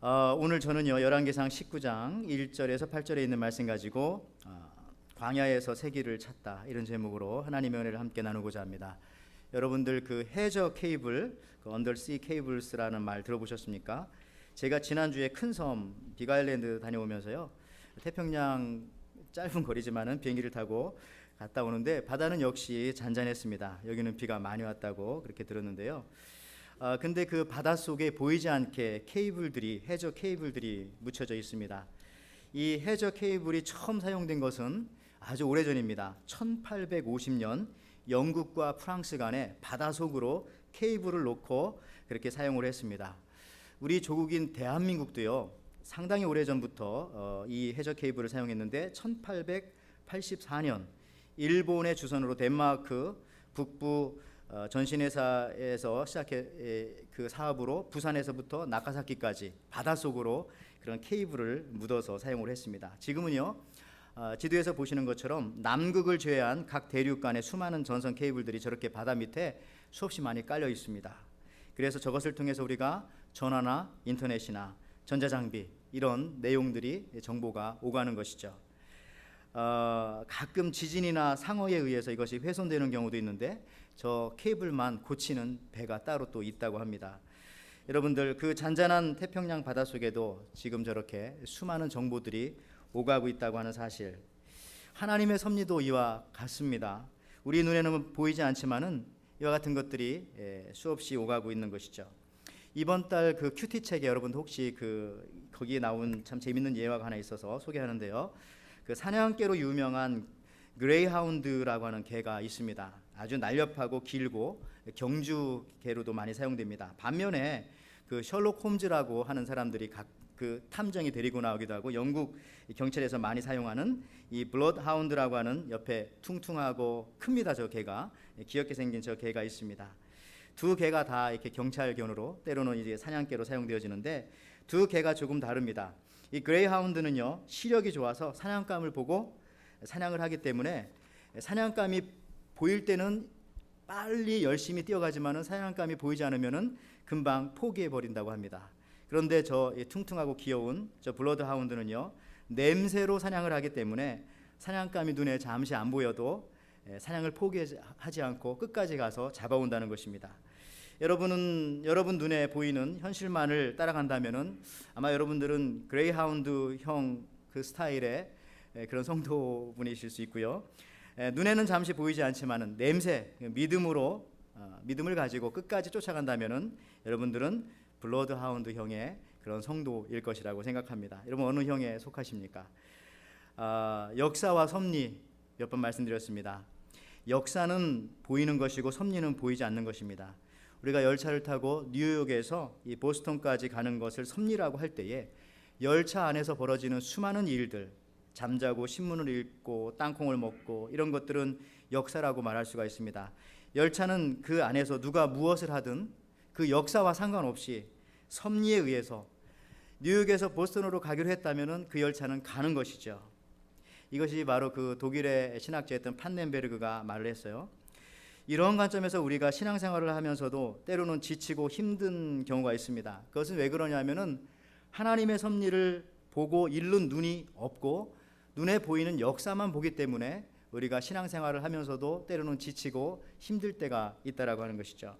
오늘 저는요 열왕기상 19장 1절에서 8절에 있는 말씀 가지고 광야에서 새길을 찾다 이런 제목으로 하나님의 은혜를 함께 나누고자 합니다. 여러분들 그 해저 케이블, 그 언더시 케이블스라는 말 들어보셨습니까? 제가 지난주에 큰 섬 비가일랜드 다녀오면서요 태평양 짧은 거리지만은 비행기를 타고 갔다 오는데 바다는 역시 잔잔했습니다. 여기는 비가 많이 왔다고 그렇게 들었는데요. 근데 그 바닷속에 보이지 않게 케이블들이, 해저 케이블들이 묻혀져 있습니다. 이 해저 케이블이 처음 사용된 것은 아주 오래전입니다. 1850년 영국과 프랑스 간에 바닷속으로 케이블을 놓고 그렇게 사용을 했습니다. 우리 조국인 대한민국도요 상당히 오래전부터 이 해저 케이블을 사용했는데 1884년 일본의 주선으로 덴마크 북부 전신회사에서 시작해 그 사업으로 부산에서부터 나가사키까지 바닷속으로 그런 케이블을 묻어서 사용을 했습니다. 지금은요 지도에서 보시는 것처럼 남극을 제외한 각 대륙 간의 수많은 전선 케이블들이 저렇게 바다 밑에 수없이 많이 깔려 있습니다. 그래서 저것을 통해서 우리가 전화나 인터넷이나 전자장비 이런 내용들이 정보가 오가는 것이죠. 가끔 지진이나 상어에 의해서 이것이 훼손되는 경우도 있는데 저 케이블만 고치는 배가 따로 또 있다고 합니다. 여러분들 그 잔잔한 태평양 바닷속에도 지금 저렇게 수많은 정보들이 오가고 있다고 하는 사실, 하나님의 섭리도 이와 같습니다. 우리 눈에는 보이지 않지만은 이와 같은 것들이 수없이 오가고 있는 것이죠. 이번 달 그 큐티 책에 여러분 혹시 거기에 나온 참 재밌는 예화가 하나 있어서 소개하는데요. 그 사냥개로 유명한 그레이하운드라고 하는 개가 있습니다. 아주 날렵하고 길고 경주개로도 많이 사용됩니다. 반면에 그 셜록 홈즈라고 하는 사람들이 그 탐정이 데리고 나오기도 하고 영국 경찰에서 많이 사용하는 이 블러드하운드라고 하는 옆에 퉁퉁하고 큽니다. 저 개가 귀엽게 생긴 저 개가 있습니다. 두 개가 다 이렇게 경찰견으로 때로는 이제 사냥개로 사용되어지는데 두 개가 조금 다릅니다. 이 그레이하운드는요 시력이 좋아서 사냥감을 보고 사냥을 하기 때문에 사냥감이 보일 때는 빨리 열심히 뛰어가지만은 사냥감이 보이지 않으면은 금방 포기해 버린다고 합니다. 그런데 저 퉁퉁하고 귀여운 저 블러드하운드는요 냄새로 사냥을 하기 때문에 사냥감이 눈에 잠시 안 보여도 사냥을 포기하지 않고 끝까지 가서 잡아온다는 것입니다. 여러분 눈에 보이는 현실만을 따라간다면은 아마 여러분들은 그레이하운드형 그 스타일의 그런 성도분이실 수 있고요. 눈에는 잠시 보이지 않지만은 냄새, 믿음을 가지고 끝까지 쫓아간다면은 여러분들은 블러드하운드형의 그런 성도일 것이라고 생각합니다. 여러분 어느 형에 속하십니까? 역사와 섭리 몇 번 말씀드렸습니다. 역사는 보이는 것이고 섭리는 보이지 않는 것입니다. 우리가 열차를 타고 뉴욕에서 이 보스턴까지 가는 것을 섭리라고 할 때에 열차 안에서 벌어지는 수많은 일들, 잠자고 신문을 읽고 땅콩을 먹고 이런 것들은 역사라고 말할 수가 있습니다. 열차는 그 안에서 누가 무엇을 하든 그 역사와 상관없이 섭리에 의해서 뉴욕에서 보스턴으로 가기로 했다면은 그 열차는 가는 것이죠. 이것이 바로 그 독일의 신학자였던 판넨베르그가 말을 했어요. 이런 관점에서 우리가 신앙생활을 하면서도 때로는 지치고 힘든 경우가 있습니다. 그것은 왜 그러냐면은 하나님의 섭리를 보고 읽는 눈이 없고 눈에 보이는 역사만 보기 때문에 우리가 신앙생활을 하면서도 때로는 지치고 힘들 때가 있다라고 하는 것이죠.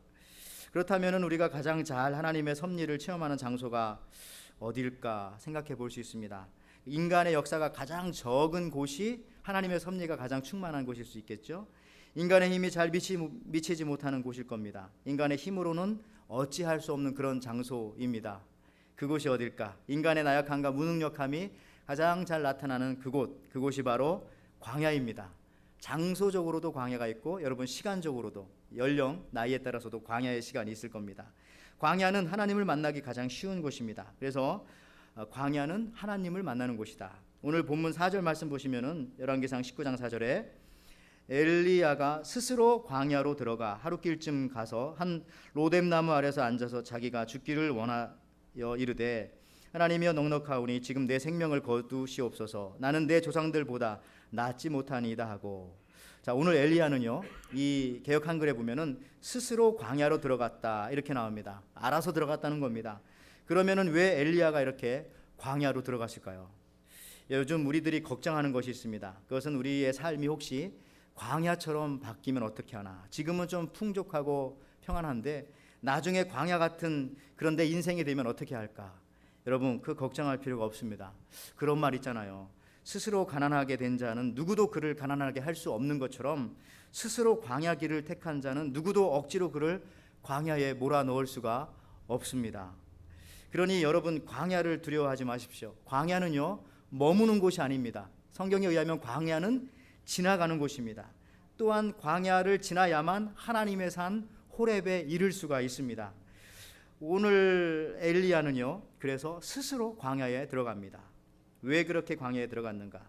그렇다면은 우리가 가장 잘 하나님의 섭리를 체험하는 장소가 어디일까 생각해 볼 수 있습니다. 인간의 역사가 가장 적은 곳이 하나님의 섭리가 가장 충만한 곳일 수 있겠죠. 인간의 힘이 잘 미치지 못하는 곳일 겁니다. 인간의 힘으로는 어찌할 수 없는 그런 장소입니다. 그곳이 어딜까? 인간의 나약함과 무능력함이 가장 잘 나타나는 그곳이 바로 광야입니다. 장소적으로도 광야가 있고 여러분 시간적으로도 연령, 나이에 따라서도 광야의 시간이 있을 겁니다. 광야는 하나님을 만나기 가장 쉬운 곳입니다. 그래서 광야는 하나님을 만나는 곳이다. 오늘 본문 4절 말씀 보시면은 열왕기상 19장 4절에 엘리야가 스스로 광야로 들어가 하루길쯤 가서 한 로뎀나무 아래서 앉아서 자기가 죽기를 원하여 이르되 하나님이여 넉넉하오니 지금 내 생명을 거두시옵소서 나는 내 조상들보다 낫지 못하니이다 하고. 자, 오늘 엘리야는요 이 개역 한글에 보면은 스스로 광야로 들어갔다 이렇게 나옵니다. 알아서 들어갔다는 겁니다. 그러면은 왜 엘리야가 이렇게 광야로 들어갔을까요? 요즘 우리들이 걱정하는 것이 있습니다. 그것은 우리의 삶이 혹시 광야처럼 바뀌면 어떻게 하나. 지금은 좀 풍족하고 평안한데 나중에 광야 같은 그런 데 인생이 되면 어떻게 할까? 여러분, 그 걱정할 필요가 없습니다. 그런 말 있잖아요. 스스로 가난하게 된 자는 누구도 그를 가난하게 할 수 없는 것처럼 스스로 광야 길을 택한 자는 누구도 억지로 그를 광야에 몰아넣을 수가 없습니다. 그러니 여러분, 광야를 두려워하지 마십시오. 광야는요, 머무는 곳이 아닙니다. 성경에 의하면 광야는 지나가는 곳입니다. 또한 광야를 지나야만 하나님의 산 호렙에 이를 수가 있습니다. 오늘 엘리야는요, 그래서 스스로 광야에 들어갑니다. 왜 그렇게 광야에 들어갔는가?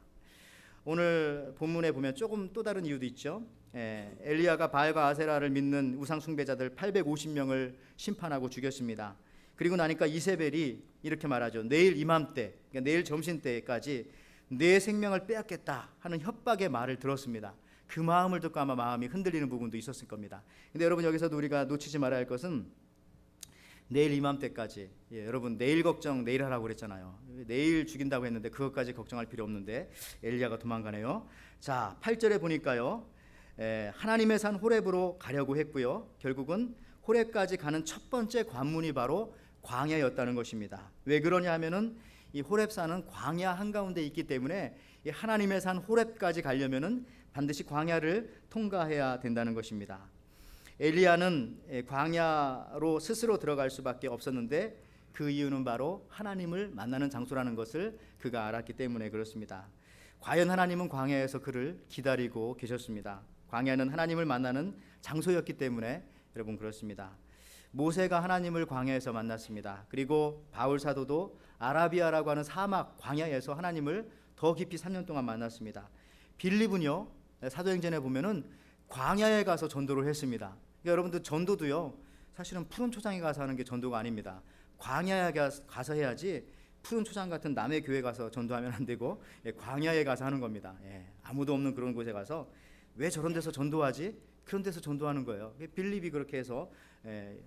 오늘 본문에 보면 조금 또 다른 이유도 있죠. 엘리야가 바알과 아세라를 믿는 우상 숭배자들 850명을 심판하고 죽였습니다. 그리고 나니까 이세벨이 이렇게 말하죠. 내일 이맘때, 그러니까 내일 점심때까지 내 생명을 빼앗겠다 하는 협박의 말을 들었습니다. 그 마음을 듣고 아마 마음이 흔들리는 부분도 있었을 겁니다. 근데 여러분, 여기서도 우리가 놓치지 말아야 할 것은 내일 이맘때까지, 여러분 내일 걱정 내일 하라고 그랬잖아요. 내일 죽인다고 했는데 그것까지 걱정할 필요 없는데 엘리야가 도망가네요. 자, 8절에 보니까요, 하나님의 산 호렙으로 가려고 했고요, 결국은 호렙까지 가는 첫 번째 관문이 바로 광야였다는 것입니다. 왜 그러냐 하면은 이 호렙산은 광야 한가운데 있기 때문에 이 하나님의 산 호렙까지 가려면은 반드시 광야를 통과해야 된다는 것입니다. 엘리야는 광야로 스스로 들어갈 수밖에 없었는데 그 이유는 바로 하나님을 만나는 장소라는 것을 그가 알았기 때문에 그렇습니다. 과연 하나님은 광야에서 그를 기다리고 계셨습니다. 광야는 하나님을 만나는 장소였기 때문에 여러분 그렇습니다. 모세가 하나님을 광야에서 만났습니다. 그리고 바울 사도도 아라비아라고 하는 사막 광야에서 하나님을 더 깊이 3년 동안 만났습니다. 빌립은요, 사도행전에 보면은 광야에 가서 전도를 했습니다. 그러니까 여러분들, 전도도요, 사실은 푸른 초장에 가서 하는 게 전도가 아닙니다. 광야에 가서 해야지 푸른 초장 같은 남의 교회 가서 전도하면 안 되고 광야에 가서 하는 겁니다. 아무도 없는 그런 곳에 가서 왜 저런 데서 전도하지? 그런 데서 전도하는 거예요. 빌립이 그렇게 해서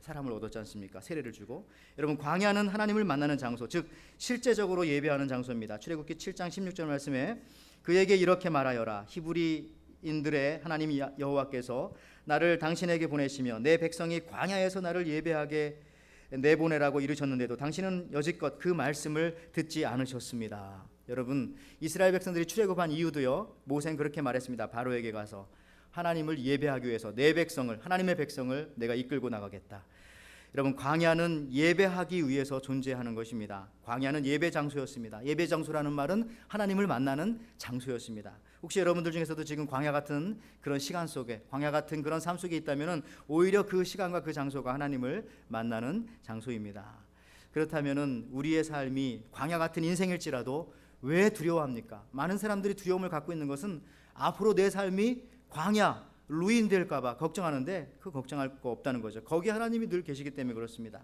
사람을 얻었지 않습니까? 세례를 주고. 여러분, 광야는 하나님을 만나는 장소, 즉 실제적으로 예배하는 장소입니다. 출애굽기 7장 16절 말씀에 그에게 이렇게 말하여라. 히브리인들의 하나님 여호와께서 나를 당신에게 보내시며 내 백성이 광야에서 나를 예배하게 내보내라고 이르셨는데도 당신은 여지껏 그 말씀을 듣지 않으셨습니다. 여러분, 이스라엘 백성들이 출애굽한 이유도요, 모세는 그렇게 말했습니다. 바로에게 가서 하나님을 예배하기 위해서 내 백성을, 하나님의 백성을 내가 이끌고 나가겠다. 여러분, 광야는 예배하기 위해서 존재하는 것입니다. 광야는 예배 장소였습니다. 예배 장소라는 말은 하나님을 만나는 장소였습니다. 혹시 여러분들 중에서도 지금 광야 같은 그런 시간 속에, 광야 같은 그런 삶 속에 있다면 오히려 그 시간과 그 장소가 하나님을 만나는 장소입니다. 그렇다면 우리의 삶이 광야 같은 인생일지라도 왜 두려워합니까? 많은 사람들이 두려움을 갖고 있는 것은 앞으로 내 삶이 광야, 루인될까봐 걱정하는데 그 걱정할 거 없다는 거죠. 거기 하나님이 늘 계시기 때문에 그렇습니다.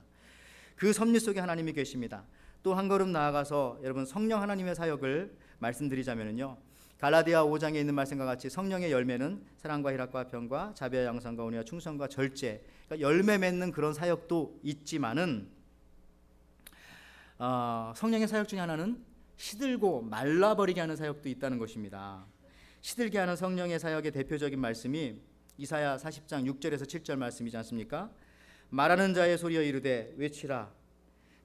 그 섭리 속에 하나님이 계십니다. 또 한 걸음 나아가서 여러분, 성령 하나님의 사역을 말씀드리자면요, 갈라디아 5장에 있는 말씀과 같이 성령의 열매는 사랑과 희락과 평과 자비와 양선과 온유와 충성과 절제, 그러니까 열매 맺는 그런 사역도 있지만은 성령의 사역 중에 하나는 시들고 말라버리게 하는 사역도 있다는 것입니다. 시들게 하는 성령의 사역의 대표적인 말씀이 이사야 40장 6절에서 7절 말씀이지 않습니까? 말하는 자의 소리여 이르되 외치라.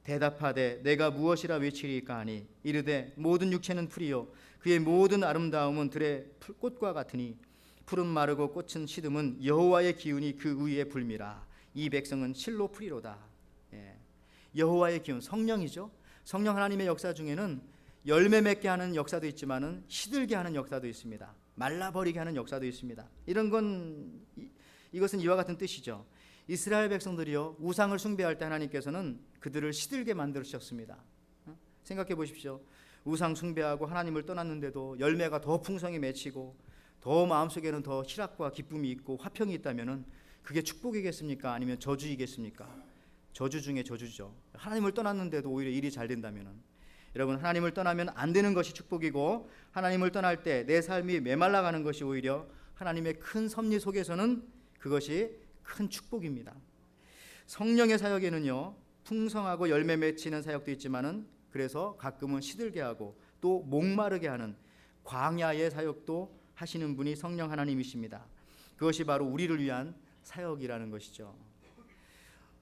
대답하되 내가 무엇이라 외치리까 하니 이르되 모든 육체는 풀이요 그의 모든 아름다움은 들의 꽃과 같으니 푸른 마르고 꽃은 시듬은 여호와의 기운이 그 위에 불미라. 이 백성은 실로 풀이로다. 여호와의 기운, 성령이죠. 성령 하나님의 역사 중에는 열매 맺게 하는 역사도 있지만은 시들게 하는 역사도 있습니다. 말라버리게 하는 역사도 있습니다. 이것은 이와 같은 뜻이죠. 이스라엘 백성들이요, 우상을 숭배할 때 하나님께서는 그들을 시들게 만들으셨습니다. 생각해 보십시오. 우상 숭배하고 하나님을 떠났는데도 열매가 더 풍성히 맺히고 더 마음속에는 더 희락과 기쁨이 있고 화평이 있다면은 그게 축복이겠습니까? 아니면 저주이겠습니까? 저주 중에 저주죠. 하나님을 떠났는데도 오히려 일이 잘 된다면은, 여러분, 하나님을 떠나면 안 되는 것이 축복이고 하나님을 떠날 때 내 삶이 메말라가는 것이 오히려 하나님의 큰 섭리 속에서는 그것이 큰 축복입니다. 성령의 사역에는요, 풍성하고 열매 맺히는 사역도 있지만은 그래서 가끔은 시들게 하고 또 목마르게 하는 광야의 사역도 하시는 분이 성령 하나님이십니다. 그것이 바로 우리를 위한 사역이라는 것이죠.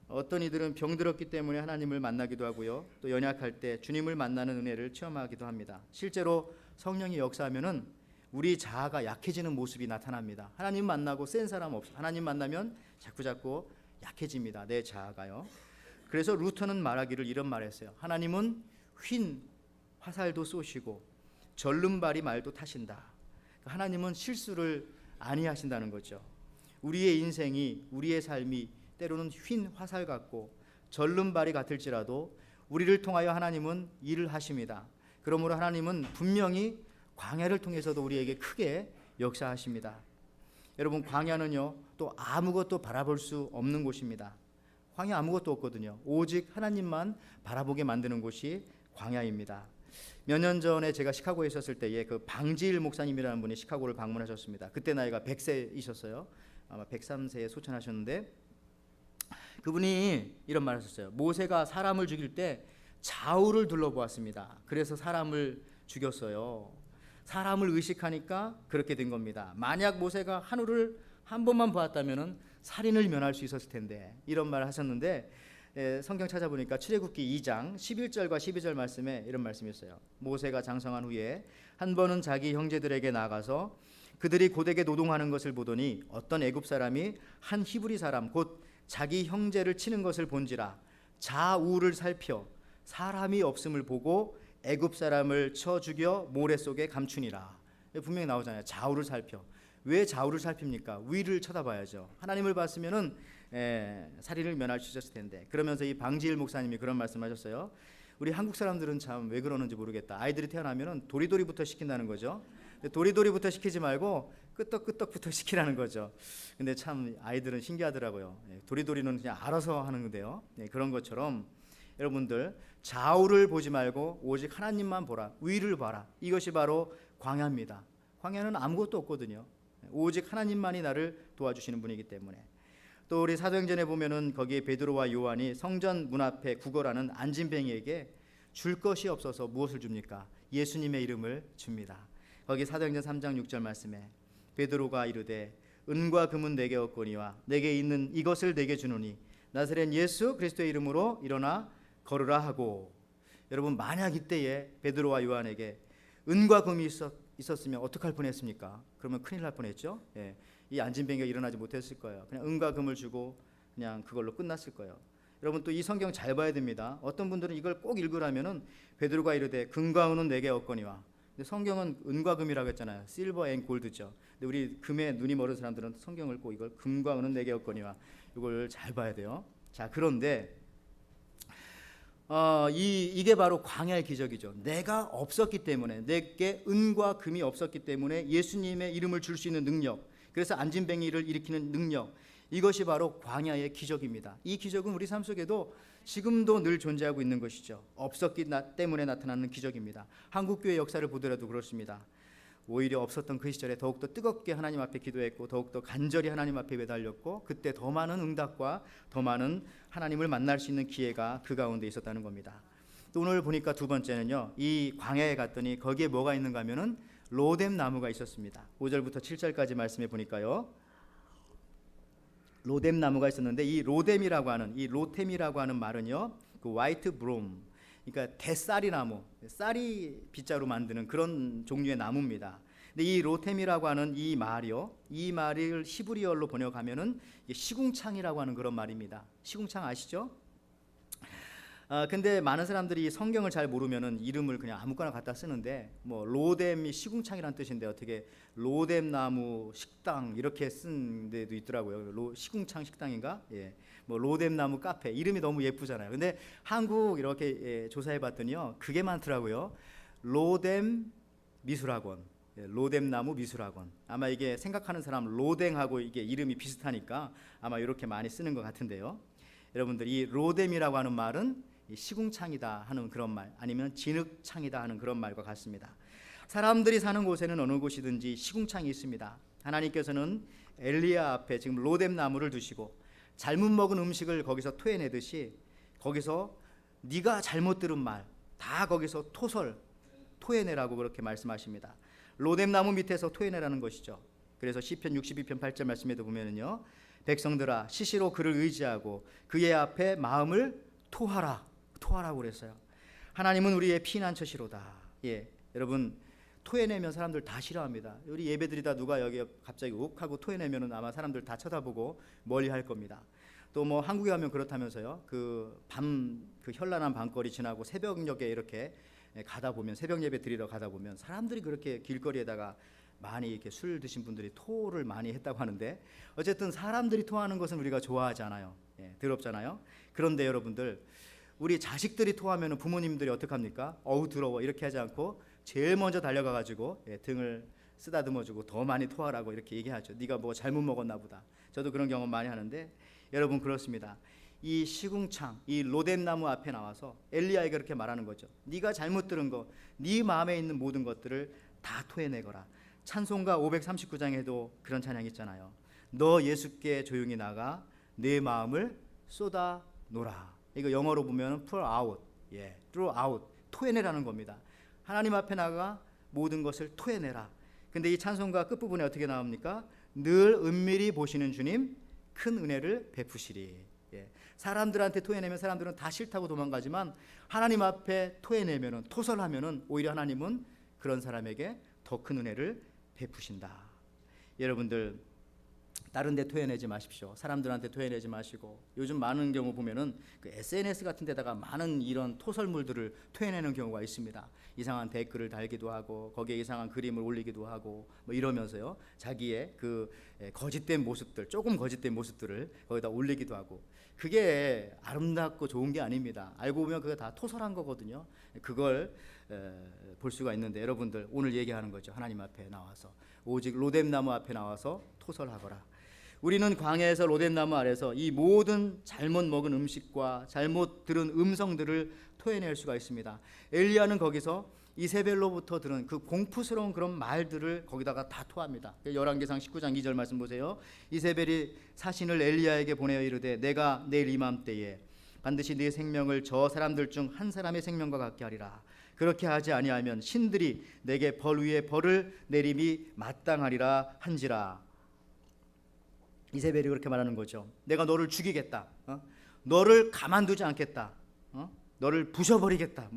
어떤 이들은 병들었기 때문에 하나님을 만나기도 하고요, 또 연약할 때 주님을 만나는 은혜를 체험하기도 합니다. 실제로 성령이 역사하면은 우리 자아가 약해지는 모습이 나타납니다. 하나님 만나고 센 사람 없어. 하나님 만나면 자꾸자꾸 약해집니다, 내 자아가요. 그래서 루터는 말하기를 이런 말했어요. 하나님은 휜 화살도 쏘시고 절름발이 말도 타신다. 하나님은 실수를 아니하신다는 거죠. 우리의 인생이, 우리의 삶이 때로는 휜 화살 같고 절름발이 같을지라도 우리를 통하여 하나님은 일을 하십니다. 그러므로 하나님은 분명히 광야를 통해서도 우리에게 크게 역사하십니다. 여러분, 광야는요 또 아무것도 바라볼 수 없는 곳입니다. 광야 아무것도 없거든요. 오직 하나님만 바라보게 만드는 곳이 광야입니다. 몇 년 전에 제가 시카고에 있었을 때에 그 방지일 목사님이라는 분이 시카고를 방문하셨습니다. 그때 나이가 100세이셨어요. 아마 103세에 소천하셨는데, 그분이 이런 말 하셨어요. 모세가 사람을 죽일 때 좌우를 둘러보았습니다. 그래서 사람을 죽였어요. 사람을 의식하니까 그렇게 된 겁니다. 만약 모세가 하늘을 한 번만 보았다면 살인을 면할 수 있었을 텐데, 이런 말을 하셨는데, 성경 찾아보니까 출애굽기 2장 11절과 12절 말씀에 이런 말씀이 있어요. 모세가 장성한 후에 한 번은 자기 형제들에게 나가서 그들이 고되게 노동하는 것을 보더니 어떤 애굽 사람이 한 히브리 사람 곧 자기 형제를 치는 것을 본지라 좌우를 살펴 사람이 없음을 보고 애굽 사람을 쳐 죽여 모래 속에 감추니라. 분명히 나오잖아요. 좌우를 살펴. 왜 좌우를 살핍니까? 위를 쳐다봐야죠. 하나님을 봤으면은 살인을 면할 수 있었을 텐데. 그러면서 이 방지일 목사님이 그런 말씀하셨어요. 우리 한국 사람들은 참 왜 그러는지 모르겠다. 아이들이 태어나면은 도리도리부터 시킨다는 거죠. 도리도리부터 시키지 말고 끄떡끄떡부터 시키라는 거죠. 근데 참 아이들은 신기하더라고요. 도리도리는 그냥 알아서 하는 건데요. 그런 것처럼 여러분들 좌우를 보지 말고 오직 하나님만 보라. 위를 봐라. 이것이 바로 광야입니다. 광야는 아무것도 없거든요. 오직 하나님만이 나를 도와주시는 분이기 때문에. 또 우리 사도행전에 보면은 거기에 베드로와 요한이 성전 문 앞에 구걸하는 안진뱅이에게 줄 것이 없어서 무엇을 줍니까? 예수님의 이름을 줍니다. 거기 사도행전 3장 6절 말씀에 베드로가 이르되 은과 금은 내게 없거니와 내게 있는 이것을 내게 주노니 나사렛 예수 그리스도의 이름으로 일어나 걸으라 하고. 여러분, 만약 이때에 베드로와 요한에게 은과 금이 있었으면 어떡할 뻔했습니까? 그러면 큰일 날 뻔했죠. 이 안진뱅이가 일어나지 못했을 거예요. 그냥 은과 금을 주고 그냥 그걸로 끝났을 거예요. 여러분, 또 이 성경 잘 봐야 됩니다. 어떤 분들은 이걸 꼭 읽으라면은 베드로가 이르되 금과 은은 내게 없거니와. 근데 성경은 은과 금이라고 했잖아요. 실버 앤 골드죠. 근데 우리 금에 눈이 멀은 사람들은 성경을 꼭 이걸 금과 은은 내게 없거니와 이걸 잘 봐야 돼요. 자, 그런데 이게 바로 광야의 기적이죠. 내가 없었기 때문에, 내게 은과 금이 없었기 때문에 예수님의 이름을 줄 수 있는 능력, 그래서 안진뱅이를 일으키는 능력, 이것이 바로 광야의 기적입니다. 이 기적은 우리 삶 속에도 지금도 늘 존재하고 있는 것이죠. 없었기 때문에 나타나는 기적입니다. 한국교회 역사를 보더라도 그렇습니다. 오히려 없었던 그 시절에 더욱더 뜨겁게 하나님 앞에 기도했고 더욱더 간절히 하나님 앞에 매달렸고 그때 더 많은 응답과 더 많은 하나님을 만날 수 있는 기회가 그 가운데 있었다는 겁니다. 또 오늘 보니까 두 번째는요, 이 광야에 갔더니 거기에 뭐가 있는가 하면은 로뎀 나무가 있었습니다. 5절부터 7절까지 말씀해 보니까요, 로뎀 나무가 있었는데 이 로뎀이라고 하는, 이 로템이라고 하는 말은요, 그 화이트 브롬, 그러니까 대쌀이 나무, 쌀이 빗자루 만드는 그런 종류의 나무입니다. 근데 이 로템이라고 하는 이 말이요, 이 말을 히브리어로 번역하면은 시궁창이라고 하는 그런 말입니다. 시궁창 아시죠? 근데 많은 사람들이 성경을 잘 모르면은 이름을 그냥 아무거나 갖다 쓰는데, 뭐 로뎀이 시궁창이란 뜻인데 어떻게 로뎀 나무 식당 이렇게 쓴 데도 있더라고요. 시궁창 식당인가? 뭐 로뎀 나무 카페, 이름이 너무 예쁘잖아요. 근데 한국 이렇게 조사해 봤더니요, 그게 많더라고요. 로뎀 미술학원, 로뎀 나무 미술학원. 아마 이게 생각하는 사람 로댕하고 이게 이름이 비슷하니까 아마 이렇게 많이 쓰는 것 같은데요. 여러분들, 이 로뎀이라고 하는 말은 시궁창이다 하는 그런 말, 아니면 진흙창이다 하는 그런 말과 같습니다. 사람들이 사는 곳에는 어느 곳이든지 시궁창이 있습니다. 하나님께서는 엘리야 앞에 지금 로뎀 나무를 두시고 잘못 먹은 음식을 거기서 토해내듯이 거기서 네가 잘못 들은 말 다 거기서 토해내라고 그렇게 말씀하십니다. 로뎀나무 밑에서 토해내라는 것이죠. 그래서 시편 62편 8절 말씀에도 보면은요, 백성들아 시시로 그를 의지하고 그의 앞에 마음을 토하라고 그랬어요. 하나님은 우리의 피난처시로다. 예, 여러분 토해내면 사람들 다 싫어합니다. 우리 예배드리다 누가 여기 갑자기 욱 하고 토해내면은 아마 사람들 다 쳐다보고 멀리할 겁니다. 또 뭐 한국에 가면 그렇다면서요. 그 현란한 밤거리 지나고 새벽녘에 이렇게 가다 보면, 새벽 예배 드리러 가다 보면 사람들이 그렇게 길거리에다가 많이 이렇게 술 드신 분들이 토를 많이 했다고 하는데, 어쨌든 사람들이 토하는 것은 우리가 좋아하잖아요. 예, 더럽잖아요. 그런데 여러분들, 우리 자식들이 토하면 부모님들이 어떡합니까? 어우 더러워 이렇게 하지 않고 제일 먼저 달려가 가지고 등을 쓰다듬어주고 더 많이 토하라고 이렇게 얘기하죠. 네가 뭐 잘못 먹었나 보다. 저도 그런 경험 많이 하는데, 여러분 그렇습니다. 이 시궁창, 이 로뎀나무 앞에 나와서 엘리야에게 그렇게 말하는 거죠. 네가 잘못 들은 거, 네 마음에 있는 모든 것들을 다 토해내거라. 찬송가 539장에도 그런 찬양이 있잖아요. 너 예수께 조용히 나가 내 마음을 쏟아 놓으라. 이거 영어로 보면 pour out, throw out, 토해내라는 겁니다. 하나님 앞에 나가 모든 것을 토해내라. 근데 이 찬송가 끝부분에 어떻게 나옵니까? 늘 은밀히 보시는 주님 큰 은혜를 베푸시리. 사람들한테 토해내면 사람들은 다 싫다고 도망가지만, 하나님 앞에 토해내면은, 토설하면은 오히려 하나님은 그런 사람에게 더 큰 은혜를 베푸신다. 여러분들 다른 데 토해내지 마십시오. 사람들한테 토해내지 마시고, 요즘 많은 경우 보면은 그 SNS 같은 데다가 많은 이런 토설물들을 토해내는 경우가 있습니다. 이상한 댓글을 달기도 하고 거기에 이상한 그림을 올리기도 하고 뭐 이러면서요, 자기의 그 거짓된 모습들, 조금 거짓된 모습들을 거기다 올리기도 하고, 그게 아름답고 좋은 게 아닙니다. 알고 보면 그거 다 토설한 거거든요. 그걸 볼 수가 있는데, 여러분들 오늘 얘기하는 거죠. 하나님 앞에 나와서, 오직 로뎀나무 앞에 나와서 토설하거라. 우리는 광야에서 로뎀나무 아래서 이 모든 잘못 먹은 음식과 잘못 들은 음성들을 토해낼 수가 있습니다. 엘리야는 거기서 이세벨로부터 들은 그 공포스러운 그런 말들을 거기다가 다 토합니다. 열왕기상 19장 2절 말씀 보세요. 이세벨이 사신을 엘리야에게 보내어 이르되 내가 내일 이맘때에 반드시 네 생명을 저 사람들 중 한 사람의 생명과 같게 하리라. 그렇게 하지 아니하면 신들이 내게 벌 위에 벌을 내림이 마땅하리라 한지라. 이세벨이 그렇게 말하는 거죠. 내가 너를 죽이겠다. 너를 가만두지 않겠다. 너를 부셔버리겠다.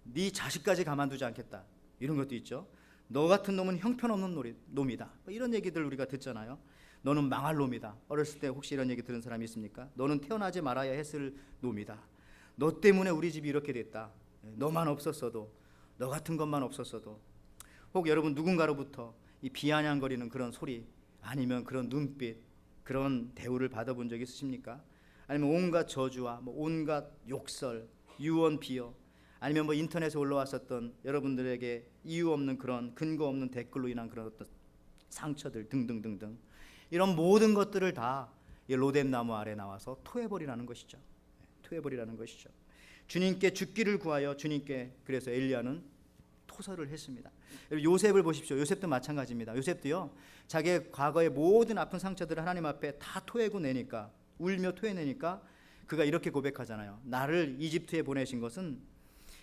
네 자식까지 가만두지 않겠다. 이런 것도 있죠. 너 같은 놈은 형편없는 놈이다. 이런 얘기들 우리가 듣잖아요. 너는 망할 놈이다. 어렸을 때 혹시 이런 얘기 들은 사람이 있습니까? 너는 태어나지 말아야 했을 놈이다. 너 때문에 우리 집이 이렇게 됐다. 너만 없었어도, 너 같은 것만 없었어도. 혹 여러분 누군가로부터 이 비아냥거리는 그런 소리, 아니면 그런 눈빛, 그런 대우를 받아본 적 있으십니까? 아니면 온갖 저주와 온갖 욕설, 유언 비어, 아니면 인터넷에 올라왔었던 여러분들에게 이유 없는 그런 근거 없는 댓글로 인한 그런 어떤 상처들 등등등등, 이런 모든 것들을 다 로뎀나무 아래 나와서 토해버리라는 것이죠. 토해버리라는 것이죠. 주님께 죽기를 구하여 주님께, 그래서 엘리야는 토설을 했습니다. 요셉을 보십시오. 요셉도 마찬가지입니다. 요셉도요, 자기의 과거의 모든 아픈 상처들을 하나님 앞에 다 토해고 내니까, 울며 토해내니까 그가 이렇게 고백하잖아요. 나를 이집트에 보내신 것은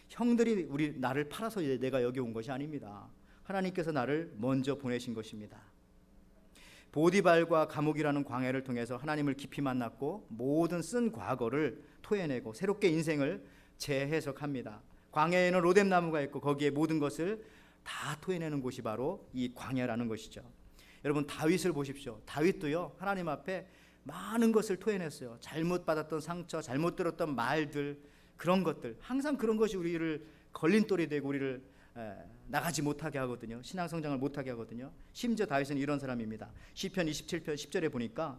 형들이 나를 팔아서 내가 여기 온 것이 아닙니다. 하나님께서 나를 먼저 보내신 것입니다. 보디발과 감옥이라는 광야를 통해서 하나님을 깊이 만났고 모든 쓴 과거를 토해내고 새롭게 인생을 재해석합니다. 광야에는 로뎀나무가 있고 거기에 모든 것을 다 토해내는 곳이 바로 이 광야라는 것이죠. 여러분 다윗을 보십시오. 다윗도요, 하나님 앞에 많은 것을 토해냈어요. 잘못 받았던 상처, 잘못 들었던 말들, 그런 것들, 항상 그런 것이 우리를 걸림돌이 되고 우리를 나가지 못하게 하거든요. 신앙 성장을 못하게 하거든요. 심지어 다윗은 이런 사람입니다. 시편 27편 10절에 보니까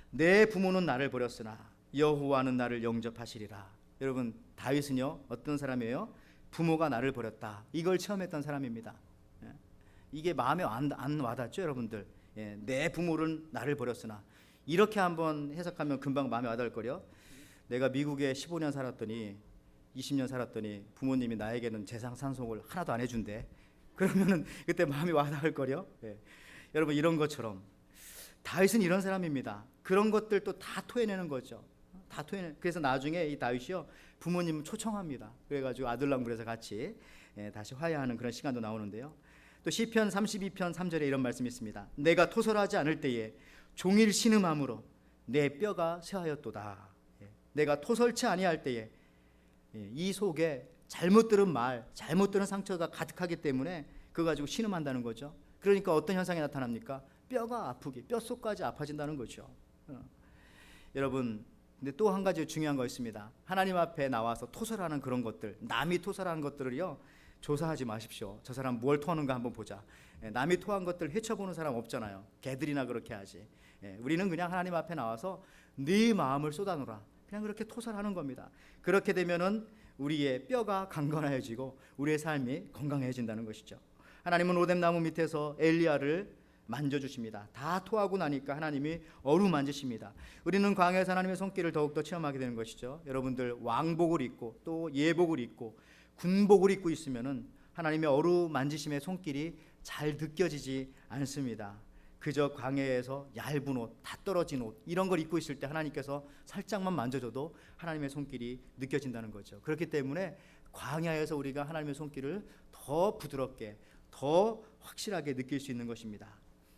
내 부모는 나를 버렸으나 여호와는 나를 영접하시리라. 여러분 다윗은요, 어떤 사람이에요? 부모가 나를 버렸다, 이걸 체험했던 사람입니다. 이게 마음에 안 와닿죠, 여러분들? 내 부모는 나를 버렸으나, 이렇게 한번 해석하면 금방 마음에 와닿을 거요. 내가 미국에 15년 살았더니 20년 살았더니 부모님이 나에게는 재산 상속을 하나도 안 해준대. 그러면은 그때 마음이 와닿을 거요. 여러분 이런 것처럼 다윗은 이런 사람입니다. 그런 것들도 다 토해내는 거죠. 다 토해내. 그래서 나중에 이 다윗이요 부모님 초청합니다. 그래가지고 아둘람 굴에서 같이 다시 화해하는 그런 시간도 나오는데요. 또 시편 32편 3절에 이런 말씀이 있습니다. 내가 토설하지 않을 때에 종일 신음함으로 내 뼈가 쇠하였도다. 내가 토설치 아니할 때에 이 속에 잘못 들은 말, 잘못 들은 상처가 가득하기 때문에 그거 가지고 신음한다는 거죠. 그러니까 어떤 현상이 나타납니까? 뼈가 아프게, 뼛속까지 아파진다는 거죠. 여러분, 근데 또 한 가지 중요한 거 있습니다. 하나님 앞에 나와서 토설하는 그런 것들, 남이 토설하는 것들을요 조사하지 마십시오. 저 사람 뭘 토하는가 한번 보자. 남이 토한 것들 헤쳐보는 사람 없잖아요. 개들이나 그렇게 하지. 우리는 그냥 하나님 앞에 나와서 네 마음을 쏟아놓으라. 그냥 그렇게 토설하는 겁니다. 그렇게 되면은 우리의 뼈가 강건해지고 우리의 삶이 건강해진다는 것이죠. 하나님은 로뎀나무 밑에서 엘리야를 만져주십니다. 다 토하고 나니까 하나님이 어루만지십니다. 우리는 광야에서 하나님의 손길을 더욱더 체험하게 되는 것이죠. 여러분들 왕복을 입고 또 예복을 입고 군복을 입고 있으면은 하나님의 어루만지심의 손길이 잘 느껴지지 않습니다. 그저 광야에서 얇은 옷, 다 떨어진 옷 이런 걸 입고 있을 때 하나님께서 살짝만 만져줘도 하나님의 손길이 느껴진다는 거죠. 그렇기 때문에 광야에서 우리가 하나님의 손길을 더 부드럽게, 더 확실하게 느낄 수 있는 것입니다.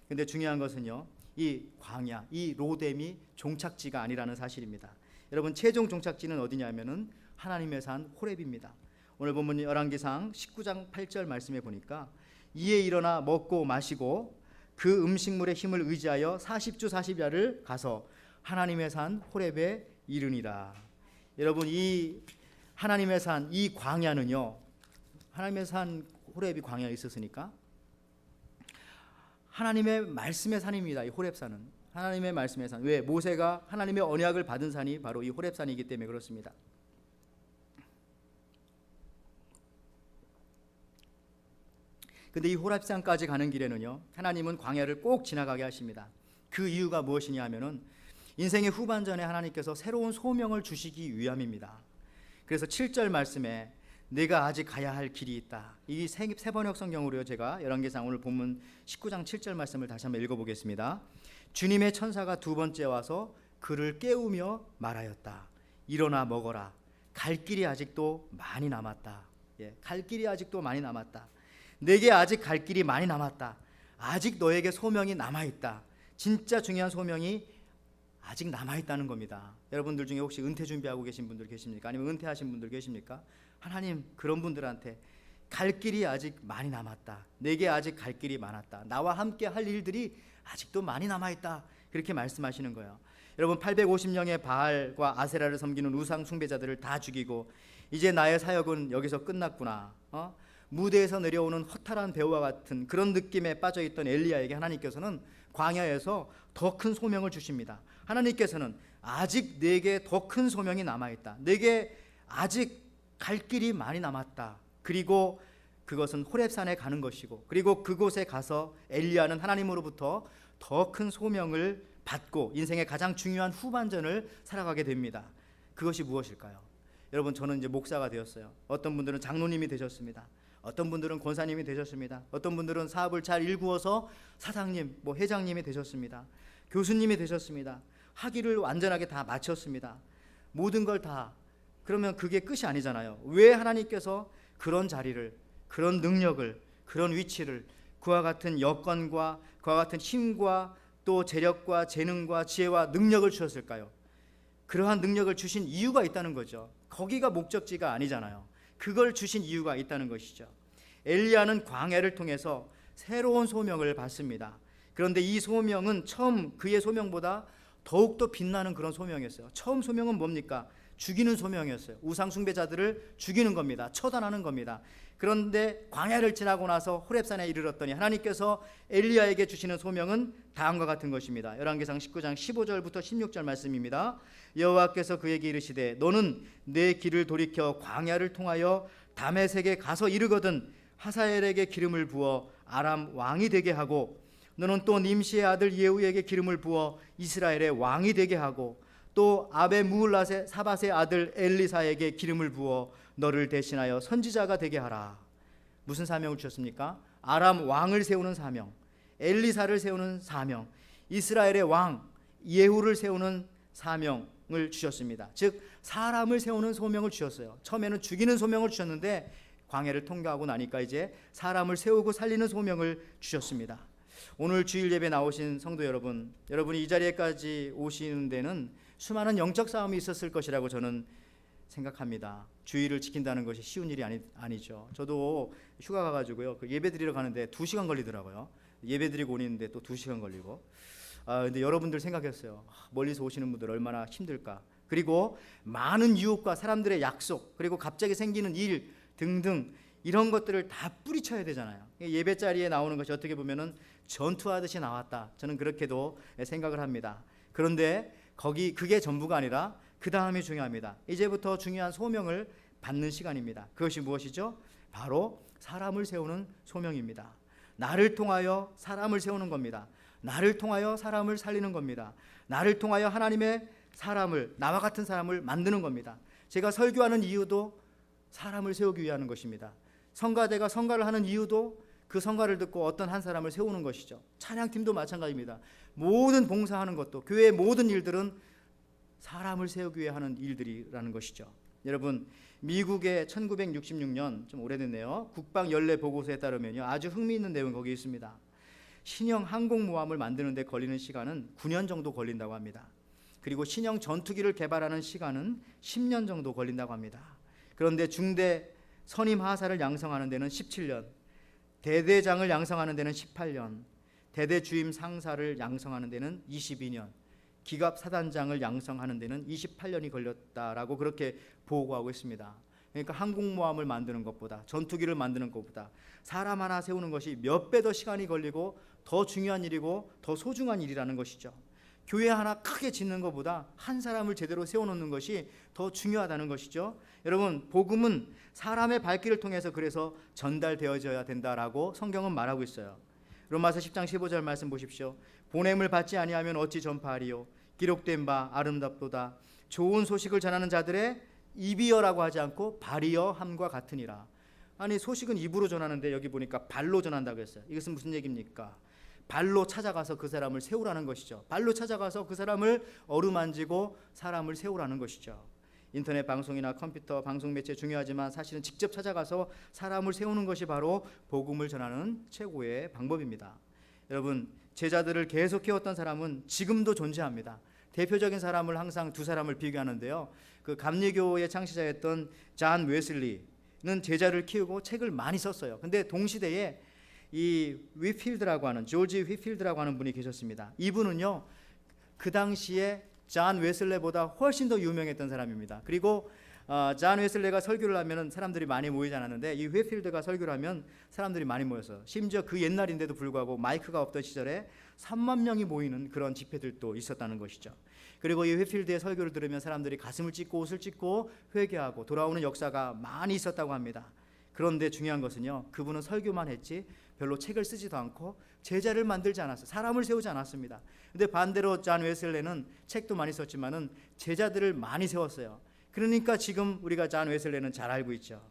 근데 중요한 것은요, 이 광야, 이 로뎀이 종착지가 아니라는 사실입니다. 여러분, 최종 종착지는 어디냐면은 하나님의 산 호렙입니다. 오늘 본문 열왕기상 19장 8절 말씀에 보니까 이에 일어나 먹고 마시고 그 음식물의 힘을 의지하여 40주 40야를 가서 하나님의 산 호렙에 이르니라. 여러분, 이 하나님의 산, 이 광야는요, 하나님의 산 호렙이 광야에 있었으니까 하나님의 말씀의 산입니다. 이 호렙산은 하나님의 말씀의 산. 왜? 모세가 하나님의 언약을 받은 산이 바로 이 호렙산이기 때문에 그렇습니다. 근데 이 호렙산까지 가는 길에는요, 하나님은 광야를 꼭 지나가게 하십니다. 그 이유가 무엇이냐 하면은 인생의 후반전에 하나님께서 새로운 소명을 주시기 위함입니다. 그래서 7절 말씀에 내가 아직 가야 할 길이 있다. 이 세번역 성경으로요, 제가 열왕기상 오늘 본문 19장 7절 말씀을 다시 한번 읽어보겠습니다. 주님의 천사가 두 번째 와서 그를 깨우며 말하였다. 일어나 먹어라. 갈 길이 아직도 많이 남았다. 갈 길이 아직도 많이 남았다. 내게 아직 갈 길이 많이 남았다. 아직 너에게 소명이 남아있다. 진짜 중요한 소명이 아직 남아있다는 겁니다. 여러분들 중에 혹시 은퇴 준비하고 계신 분들 계십니까? 아니면 은퇴하신 분들 계십니까? 하나님 그런 분들한테 갈 길이 아직 많이 남았다. 내게 아직 갈 길이 많았다. 나와 함께 할 일들이 아직도 많이 남아있다. 그렇게 말씀하시는 거예요. 여러분, 850명의 바알과 아세라를 섬기는 우상 숭배자들을 다 죽이고 이제 나의 사역은 여기서 끝났구나. 무대에서 내려오는 허탈한 배우와 같은 그런 느낌에 빠져있던 엘리야에게 하나님께서는 광야에서 더 큰 소명을 주십니다. 하나님께서는 아직 내게 더 큰 소명이 남아있다. 내게 아직 갈 길이 많이 남았다. 그리고 그것은 호렙산에 가는 것이고, 그리고 그곳에 가서 엘리야는 하나님으로부터 더 큰 소명을 받고 인생의 가장 중요한 후반전을 살아가게 됩니다. 그것이 무엇일까요? 여러분, 저는 이제 목사가 되었어요. 어떤 분들은 장로님이 되셨습니다. 어떤 분들은 권사님이 되셨습니다. 어떤 분들은 사업을 잘 일구어서 사장님, 회장님이 되셨습니다. 교수님이 되셨습니다. 학위를 완전하게 다 마쳤습니다. 모든 걸 다. 그러면 그게 끝이 아니잖아요. 왜 하나님께서 그런 자리를, 그런 능력을, 그런 위치를, 그와 같은 여건과 그와 같은 힘과 또 재력과 재능과 지혜와 능력을 주셨을까요? 그러한 능력을 주신 이유가 있다는 거죠. 거기가 목적지가 아니잖아요. 그걸 주신 이유가 있다는 것이죠. 엘리야는 광야를 통해서 새로운 소명을 받습니다. 그런데 이 소명은 처음 그의 소명보다 더욱더 빛나는 그런 소명이었어요. 처음 소명은 뭡니까? 죽이는 소명이었어요. 우상 숭배자들을 죽이는 겁니다. 처단하는 겁니다. 그런데 광야를 지나고 나서 호렙산에 이르렀더니 하나님께서 엘리야에게 주시는 소명은 다음과 같은 것입니다. 열왕기상 19장 15절부터 16절 말씀입니다. 여호와께서 그에게 이르시되 너는 내 길을 돌이켜 광야를 통하여 다메섹에 가서 이르거든 하사엘에게 기름을 부어 아람 왕이 되게 하고 너는 또 님시의 아들 예후에게 기름을 부어 이스라엘의 왕이 되게 하고 또 아베 무을랏의 사밧의 아들 엘리사에게 기름을 부어 너를 대신하여 선지자가 되게 하라. 무슨 사명을 주셨습니까? 아람 왕을 세우는 사명, 엘리사를 세우는 사명, 이스라엘의 왕 예후를 세우는 사명을 주셨습니다. 즉 사람을 세우는 소명을 주셨어요. 처음에는 죽이는 소명을 주셨는데 광야를 통과하고 나니까 이제 사람을 세우고 살리는 소명을 주셨습니다. 오늘 주일 예배 나오신 성도 여러분, 여러분이 이 자리에까지 오시는 데는 수많은 영적 싸움이 있었을 것이라고 저는 생각합니다. 주일을 지킨다는 것이 쉬운 일이 아니죠. 저도 휴가 가가지고요, 그 예배 드리러 가는데 2시간 걸리더라고요. 예배 드리고 오는데 또 2시간 걸리고. 근데 여러분들 생각했어요. 멀리서 오시는 분들 얼마나 힘들까. 그리고 많은 유혹과 사람들의 약속, 그리고 갑자기 생기는 일 등등 이런 것들을 다 뿌리쳐야 되잖아요. 예배 자리에 나오는 것이 어떻게 보면은 전투하듯이 나왔다. 저는 그렇게도 생각을 합니다. 그런데 그게 전부가 아니라 그 다음이 중요합니다. 이제부터 중요한 소명을 받는 시간입니다. 그것이 무엇이죠? 바로 사람을 세우는 소명입니다. 나를 통하여 사람을 세우는 겁니다. 나를 통하여 사람을 살리는 겁니다. 나를 통하여 하나님의 사람을, 나와 같은 사람을 만드는 겁니다. 제가 설교하는 이유도 사람을 세우기 위한 것입니다. 성가대가 성가를 하는 이유도 그 성가를 듣고 어떤 한 사람을 세우는 것이죠. 찬양팀도 마찬가지입니다. 모든 봉사하는 것도, 교회의 모든 일들은 사람을 세우기 위해 하는 일들이라는 것이죠. 여러분, 미국의 1966년, 좀 오래됐네요, 국방 연례 보고서에 따르면요, 아주 흥미있는 내용이 거기 있습니다. 신형 항공모함을 만드는 데 걸리는 시간은 9년 정도 걸린다고 합니다. 그리고 신형 전투기를 개발하는 시간은 10년 정도 걸린다고 합니다. 그런데 중대 선임 하사를 양성하는 데는 17년, 대대장을 양성하는 데는 18년, 대대 주임 상사를 양성하는 데는 22년, 기갑 사단장을 양성하는 데는 28년이 걸렸다라고 그렇게 보고하고 있습니다. 그러니까 항공모함을 만드는 것보다, 전투기를 만드는 것보다 사람 하나 세우는 것이 몇 배 더 시간이 걸리고 더 중요한 일이고 더 소중한 일이라는 것이죠. 교회 하나 크게 짓는 것보다 한 사람을 제대로 세워놓는 것이 더 중요하다는 것이죠. 여러분, 복음은 사람의 발길을 통해서 그래서 전달되어져야 된다라고 성경은 말하고 있어요. 로마서 10장 15절 말씀 보십시오. 보냄을 받지 아니하면 어찌 전파하리요? 기록된 바 아름답도다. 좋은 소식을 전하는 자들의 입이여라고 하지 않고 발이여 함과 같으니라. 아니, 소식은 입으로 전하는데 여기 보니까 발로 전한다고 했어요. 이것은 무슨 얘기입니까? 발로 찾아가서 그 사람을 세우라는 것이죠. 발로 찾아가서 그 사람을 어루만지고 사람을 세우라는 것이죠. 인터넷 방송이나 컴퓨터 방송 매체 중요하지만 사실은 직접 찾아가서 사람을 세우는 것이 바로 복음을 전하는 최고의 방법입니다. 여러분, 제자들을 계속 키웠던 사람은 지금도 존재합니다. 대표적인 사람을 항상 두 사람을 비교하는데요, 그 감리교의 창시자였던 존 웨슬리는 제자를 키우고 책을 많이 썼어요. 근데 동시대에 이 위필드라고 하는, 조지 위필드라고 하는 분이 계셨습니다. 이분은요, 그 당시에 존 웨슬레보다 훨씬 더 유명했던 사람입니다. 그리고 존 웨슬레가 설교를 하면 사람들이 많이 모이지 않았는데 이 위필드가 설교를 하면 사람들이 많이 모였어요. 심지어 그 옛날인데도 불구하고 마이크가 없던 시절에 3만 명이 모이는 그런 집회들도 있었다는 것이죠. 그리고 이 위필드의 설교를 들으면 사람들이 가슴을 찢고 옷을 찢고 회개하고 돌아오는 역사가 많이 있었다고 합니다. 그런데 중요한 것은요, 그분은 설교만 했지 별로 책을 쓰지도 않고 제자를 만들지 않았어요. 사람을 세우지 않았습니다. 근데 반대로 존 웨슬레는 책도 많이 썼지만은 제자들을 많이 세웠어요. 그러니까 지금 우리가 존 웨슬레는 잘 알고 있죠.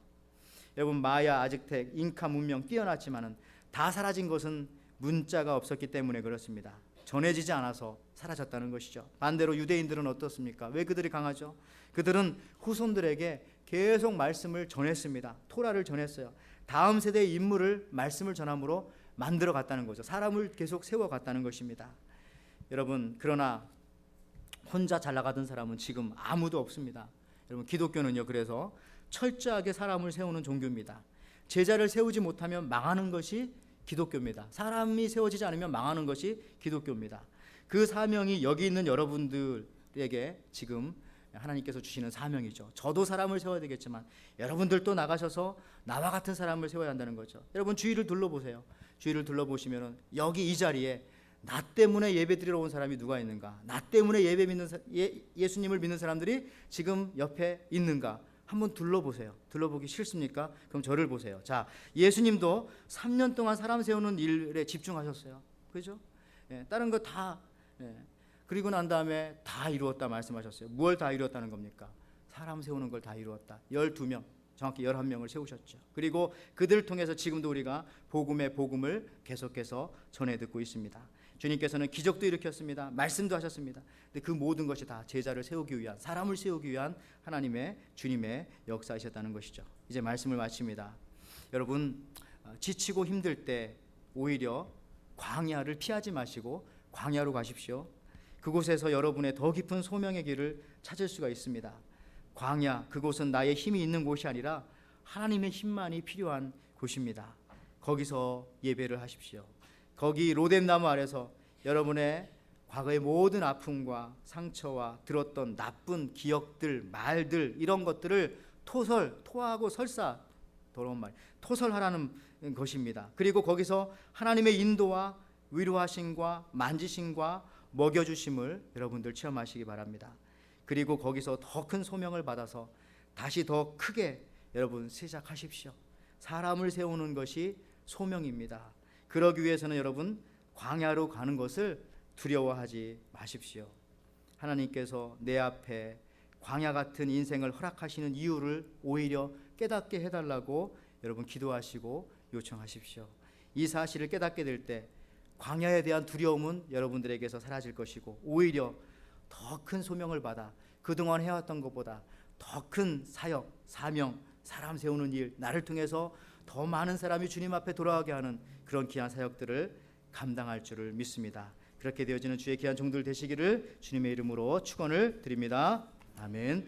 여러분, 마야, 아즈텍, 잉카 문명 뛰어났지만은 다 사라진 것은 문자가 없었기 때문에 그렇습니다. 전해지지 않아서 사라졌다는 것이죠. 반대로 유대인들은 어떻습니까? 왜 그들이 강하죠? 그들은 후손들에게 계속 말씀을 전했습니다. 토라를 전했어요. 다음 세대의 인물을 말씀을 전함으로 만들어 갔다는 거죠. 사람을 계속 세워 갔다는 것입니다. 여러분, 그러나 혼자 잘 나가던 사람은 지금 아무도 없습니다. 여러분, 기독교는요, 그래서 철저하게 사람을 세우는 종교입니다. 제자를 세우지 못하면 망하는 것이 기독교입니다. 사람이 세워지지 않으면 망하는 것이 기독교입니다. 그 사명이 여기 있는 여러분들에게 지금 하나님께서 주시는 사명이죠. 저도 사람을 세워야 되겠지만 여러분들도 나가셔서 나와 같은 사람을 세워야 한다는 거죠. 여러분, 주위를 둘러보세요. 주위를 둘러보시면 여기 이 자리에 나 때문에 예배 드리러 온 사람이 누가 있는가? 나 때문에 예수님을 믿는 사람들이 지금 옆에 있는가? 한번 둘러보세요. 둘러보기 싫습니까? 그럼 저를 보세요. 자, 예수님도 3년 동안 사람 세우는 일에 집중하셨어요. 그죠? 다른 거 다, 그리고 난 다음에 다 이루었다 말씀하셨어요. 무엇을 다 이루었다는 겁니까? 사람 세우는 걸 다 이루었다. 12명, 정확히 11명을 세우셨죠. 그리고 그들을 통해서 지금도 우리가 복음의 복음을 계속해서 전해 듣고 있습니다. 주님께서는 기적도 일으켰습니다. 말씀도 하셨습니다. 근데 그 모든 것이 다 제자를 세우기 위한, 사람을 세우기 위한 하나님의, 주님의 역사이셨다는 것이죠. 이제 말씀을 마칩니다. 여러분, 지치고 힘들 때 오히려 광야를 피하지 마시고 광야로 가십시오. 그곳에서 여러분의 더 깊은 소명의 길을 찾을 수가 있습니다. 광야, 그곳은 나의 힘이 있는 곳이 아니라 하나님의 힘만이 필요한 곳입니다. 거기서 예배를 하십시오. 거기 로뎀나무 아래서 여러분의 과거의 모든 아픔과 상처와 들었던 나쁜 기억들, 말들, 이런 것들을 토하고 설사, 더러운 말, 토설하라는 것입니다. 그리고 거기서 하나님의 인도와 위로하심과 만지심과 먹여주심을 여러분들 체험하시기 바랍니다. 그리고 거기서 더 큰 소명을 받아서 다시 더 크게 여러분 시작하십시오. 사람을 세우는 것이 소명입니다. 그러기 위해서는 여러분 광야로 가는 것을 두려워하지 마십시오. 하나님께서 내 앞에 광야 같은 인생을 허락하시는 이유를 오히려 깨닫게 해달라고 여러분 기도하시고 요청하십시오. 이 사실을 깨닫게 될 때 광야에 대한 두려움은 여러분들에게서 사라질 것이고 오히려 더 큰 소명을 받아 그동안 해왔던 것보다 더 큰 사역, 사명, 사람 세우는 일, 나를 통해서 더 많은 사람이 주님 앞에 돌아가게 하는 그런 귀한 사역들을 감당할 줄을 믿습니다. 그렇게 되어지는 주의 귀한 종들 되시기를 주님의 이름으로 축원을 드립니다. 아멘.